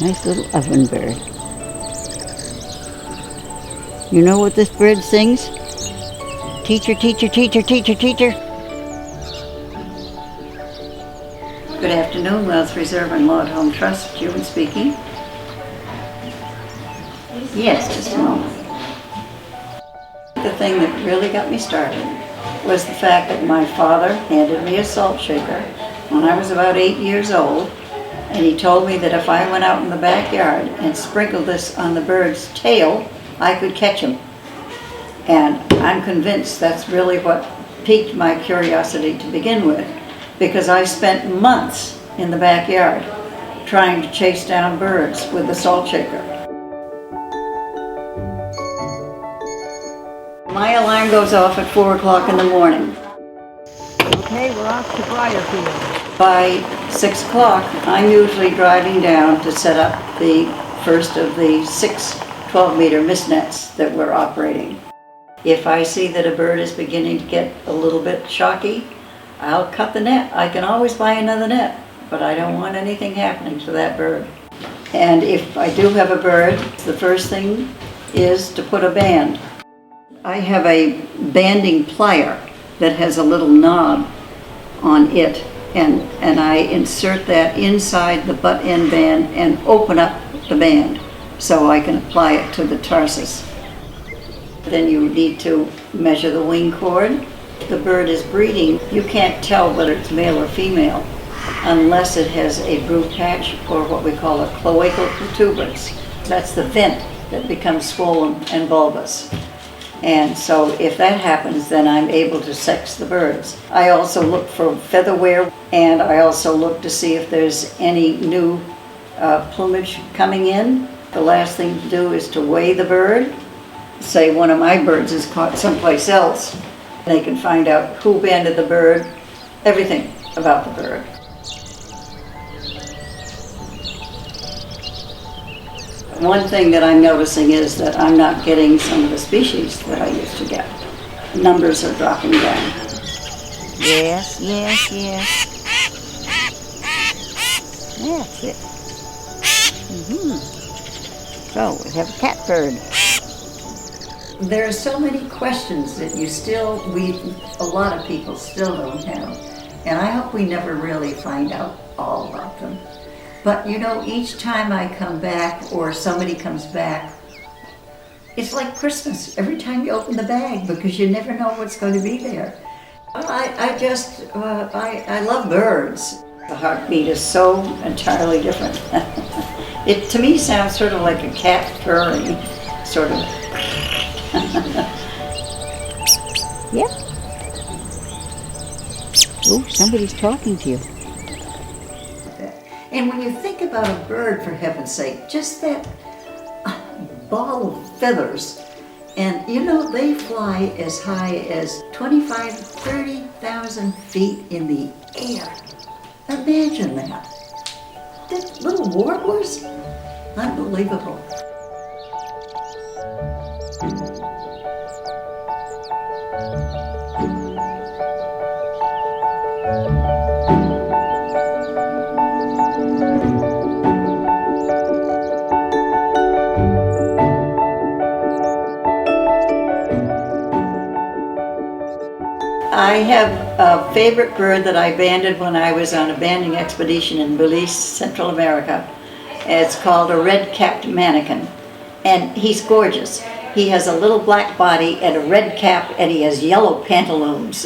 Nice little oven bird. You know what this bird sings? Teacher, teacher, teacher, teacher, teacher. Good afternoon, Wealth Reserve and Laudholm Trust. June speaking. Yes, just a moment. The thing that really got me started was the fact that my father handed me a salt shaker when I was about 8 years old, and he told me that if I went out in the backyard and sprinkled this on the bird's tail, I could catch him. And I'm convinced that's really what piqued my curiosity to begin with, because I spent months in the backyard trying to chase down birds with the salt shaker. My alarm goes off at 4 o'clock in the morning. Okay, we're off to Briarfield. By 6 o'clock, I'm usually driving down to set up the first of the 6 12-meter mist nets that we're operating. If I see that a bird is beginning to get a little bit shocky, I'll cut the net. I can always buy another net, but I don't want anything happening to that bird. And if I do have a bird, the first thing is to put a band. I have a banding plier that has a little knob on it, and I insert that inside the butt end band and open up the band so I can apply it to the tarsus. Then you need to measure the wing chord. The bird is breeding. You can't tell whether it's male or female unless it has a brood patch or what we call a cloacal protuberance. That's the vent that becomes swollen and bulbous. And so if that happens, then I'm able to sex the birds. I also look for feather wear, and I also look to see if there's any new plumage coming in. The last thing to do is to weigh the bird. Say one of my birds is caught someplace else. They can find out who banded the bird, everything about the bird. One thing that I'm noticing is that I'm not getting some of the species that I used to get. Numbers are dropping down. Yes, yes, yes. That's it. So, we have a cat bird. There are so many questions that a lot of people still don't have. And I hope we never really find out all about them. But you know, each time I come back or somebody comes back, it's like Christmas every time you open the bag, because you never know what's going to be there. I love birds. The heartbeat is so entirely different. It to me sounds sort of like a cat purring, sort of. Yep. Oh, somebody's talking to you. And when you think about a bird, for heaven's sake, just that ball of feathers, and you know, they fly as high as 25,000 to 30,000 feet in the air. Imagine that. They're little warblers? Unbelievable. I have a favorite bird that I banded when I was on a banding expedition in Belize, Central America. It's called a red-capped manakin, and he's gorgeous. He has a little black body and a red cap, and he has yellow pantaloons.